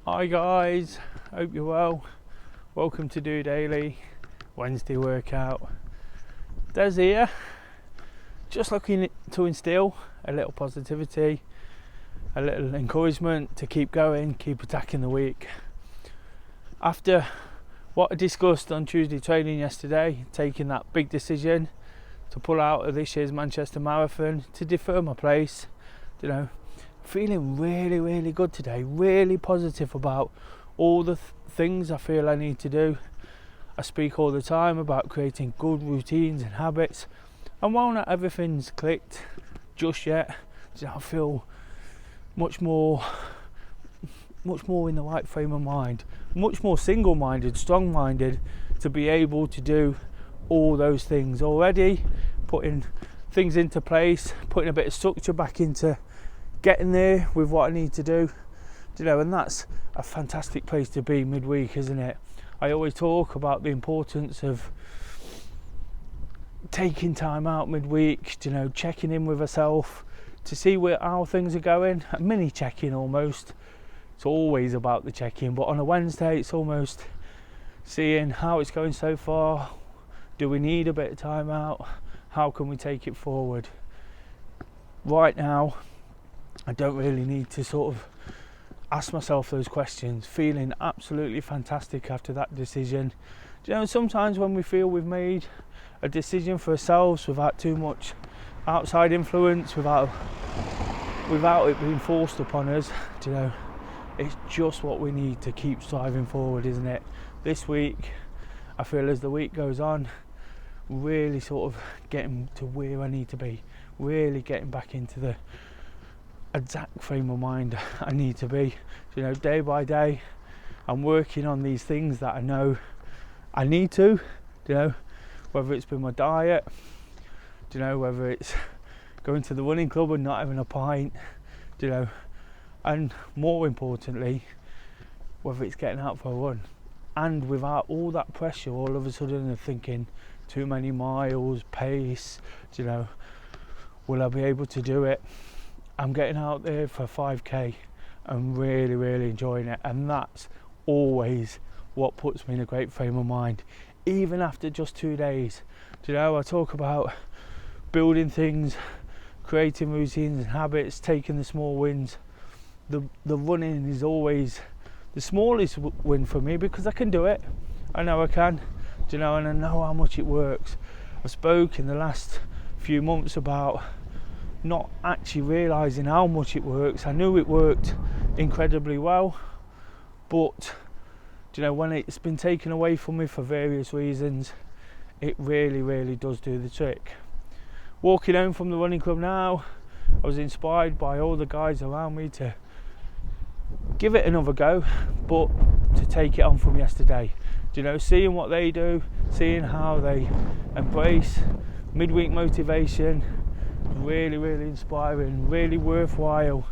Hi guys, hope you're well. Welcome to DOdaily Wednesday workout. Des here, just looking to instill a little positivity, a little encouragement to keep going, keep attacking the week. After what I discussed on Tuesday training yesterday, taking that big decision to pull out of this year's Manchester Marathon, to defer my place, feeling really good today, really positive about all the things I feel I need to do. I speak all the time about creating good routines and habits, and while not everything's clicked just yet, I feel much more in the right frame of mind, much more single-minded, strong-minded to be able to do all those things already, putting things into place, putting a bit of structure back into getting there with what I need to do, and that's a fantastic place to be midweek, isn't it? I always talk about the importance of taking time out midweek, checking in with myself to see how things are going, a mini check-in almost. It's always about the check-in, but on a Wednesday it's almost seeing how it's going so far. Do we need a bit of time out? How can we take it forward? Right now I don't really need to sort of ask myself those questions. Feeling absolutely fantastic after that decision. Sometimes when we feel we've made a decision for ourselves without too much outside influence, without it being forced upon us, it's just what we need to keep striving forward, isn't it? This week, I feel as the week goes on, really sort of getting to where I need to be, really getting back into the exact frame of mind I need to be. Day by day I'm working on these things that I know I need to, whether it's been my diet, whether it's going to the running club and not having a pint, and more importantly, whether it's getting out for a run, and without all that pressure all of a sudden of thinking too many miles, pace, will I be able to do it? I'm getting out there for 5k and really enjoying it, and that's always what puts me in a great frame of mind, even after just 2 days. I talk about building things, creating routines and habits, taking the small wins. The running is always the smallest win for me because I can do it. I know I can, and I know how much it works. I spoke in the last few months about not actually realising how much it works. I knew it worked incredibly well, but when it's been taken away from me for various reasons, it really does do the trick. Walking home from the running club now, I was inspired by all the guys around me to give it another go, but to take it on from yesterday. Seeing what they do, seeing how they embrace midweek motivation, really inspiring, really worthwhile,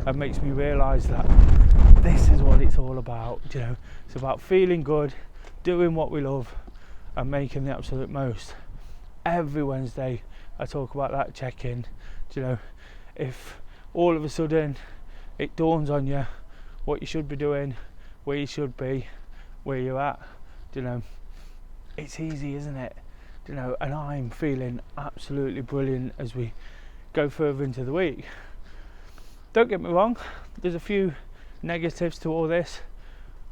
and makes me realise that this is what it's all about. It's about feeling good, doing what we love, and making the absolute most. Every Wednesday I talk about that check-in. If all of a sudden it dawns on you what you should be doing, where you should be, where you're at, it's easy, isn't it? And I'm feeling absolutely brilliant as we go further into the week. Don't get me wrong, there's a few negatives to all this.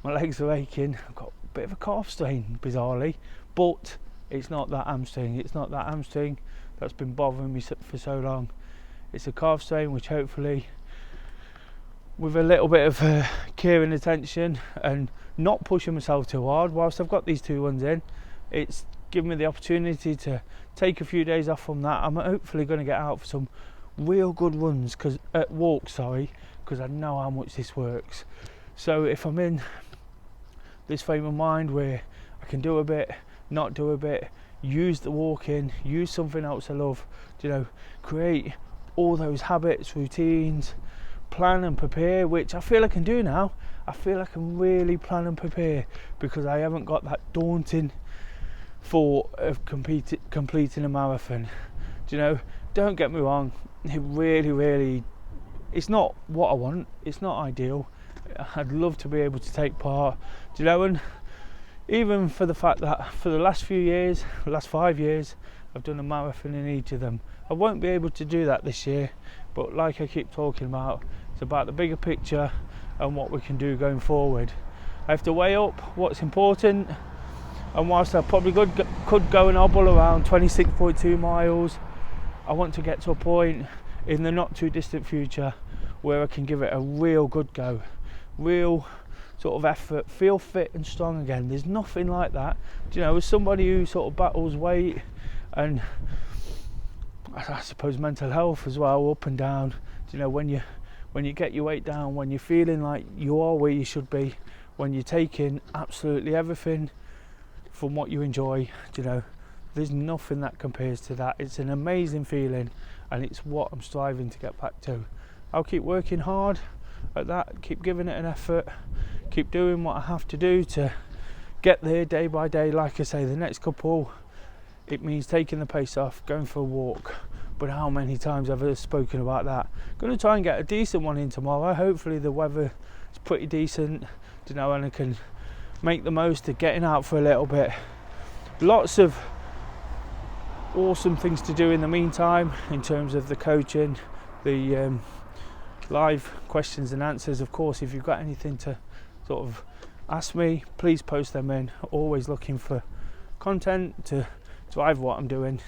My legs are aching, I've got a bit of a calf strain, bizarrely, but it's not that hamstring. It's not that hamstring that's been bothering me for so long. It's a calf strain which hopefully, with a little bit of care and attention and not pushing myself too hard whilst I've got these 2 runs in, it's given me the opportunity to take a few days off from that. I'm hopefully going to get out for some real good runs, walks, because I know how much this works. So if I'm in this frame of mind where I can do a bit, not do a bit, use the walking, use something else I love, create all those habits, routines, plan and prepare, which I feel I can do now. I feel I can really plan and prepare because I haven't got that daunting thought of completing a marathon. Don't get me wrong, it really, it's not what I want, it's not ideal, I'd love to be able to take part, and even for the fact that for the last 5 years, I've done a marathon in each of them. I won't be able to do that this year, but like I keep talking about, it's about the bigger picture and what we can do going forward. I have to weigh up what's important, and whilst I probably could go and hobble around 26.2 miles, I want to get to a point in the not too distant future where I can give it a real good go, real sort of effort, feel fit and strong again. There's nothing like that, as somebody who sort of battles weight and I suppose mental health as well, up and down, when you get your weight down, when you're feeling like you are where you should be, when you're taking absolutely everything from what you enjoy, there's nothing that compares to that. It's an amazing feeling, and it's what I'm striving to get back to. I'll keep working hard at that, keep giving it an effort, keep doing what I have to do to get there day by day. Like I say, the next couple, it means taking the pace off, going for a walk. But how many times have I spoken about that? Going to try and get a decent one in tomorrow. Hopefully the weather is pretty decent, and I can make the most of getting out for a little bit. Lots of awesome things to do in the meantime in terms of the coaching, the live questions and answers. Of course, if you've got anything to sort of ask me, please post them in. Always looking for content to drive what I'm doing,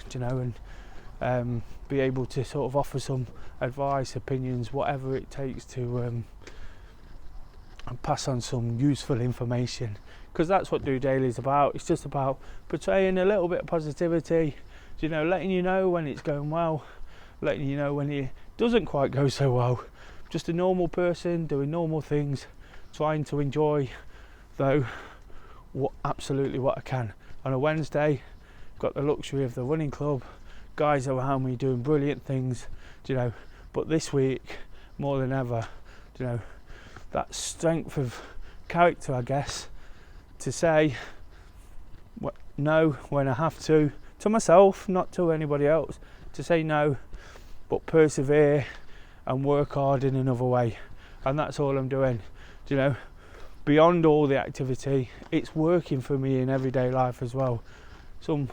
and be able to sort of offer some advice, opinions, whatever it takes to pass on some useful information, because that's what DOdaily is about. It's just about portraying a little bit of positivity, letting you know when it's going well, letting you know when it doesn't quite go so well. Just a normal person doing normal things, trying to enjoy though absolutely what I can. On a Wednesday, got the luxury of the running club, guys around me doing brilliant things, but this week more than ever, that strength of character, I guess, to say no when I have to myself, not to anybody else, to say no, but persevere and work hard in another way. And that's all I'm doing, beyond all the activity. It's working for me in everyday life as well. Some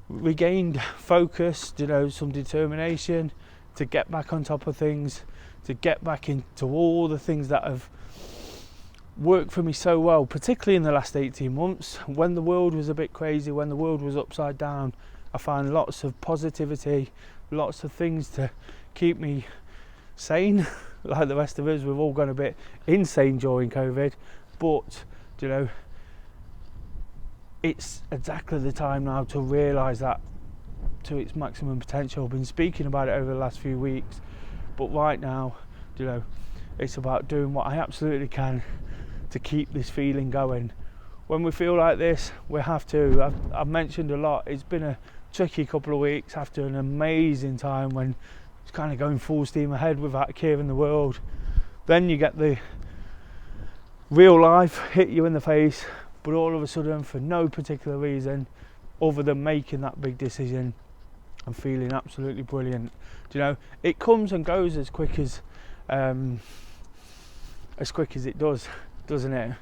regained focus, some determination to get back on top of things, to get back into all the things that have worked for me so well, particularly in the last 18 months when the world was a bit crazy, when the world was upside down. I found lots of positivity, lots of things to keep me sane. Like the rest of us, we've all gone a bit insane during COVID, but it's exactly the time now to realise that to its maximum potential. I've been speaking about it over the last few weeks, but right now, it's about doing what I absolutely can to keep this feeling going. When we feel like this, we have to. I've mentioned a lot, it's been a tricky couple of weeks after an amazing time when it's kind of going full steam ahead without a care in the world. Then you get the real life hit you in the face, but all of a sudden, for no particular reason other than making that big decision, I'm feeling absolutely brilliant. It comes and goes as quick as it does, doesn't it?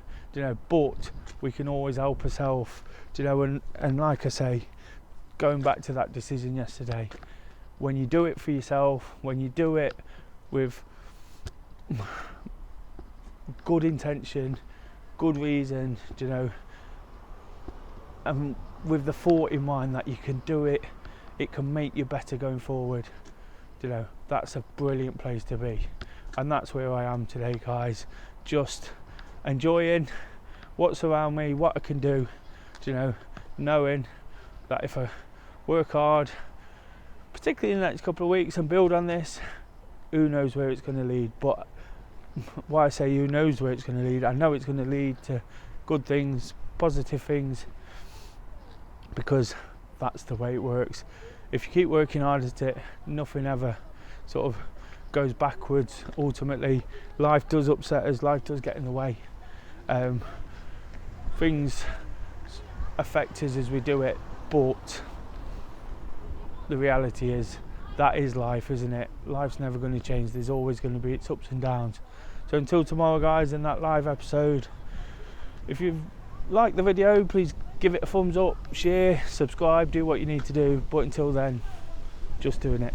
But we can always help ourselves, and like I say, going back to that decision yesterday, when you do it for yourself, when you do it with good intention, good reason, and with the thought in mind that you can do it, it can make you better going forward. That's a brilliant place to be, and that's where I am today, guys. Just enjoying what's around me, what I can do, knowing that if I work hard, particularly in the next couple of weeks, and build on this, who knows where it's going to lead. But why I say who knows where it's going to lead, I know it's going to lead to good things, positive things, because that's the way it works. If you keep working hard at it, nothing ever sort of goes backwards. Ultimately, life does upset us, life does get in the way. Things affect us as we do it, but the reality is that is life, isn't it? Life's never going to change. There's always going to be its ups and downs. So So until tomorrow, guys, in that live episode, if you've liked the video, please give it a thumbs up, share, subscribe, do what you need to do. But until then, just doing it.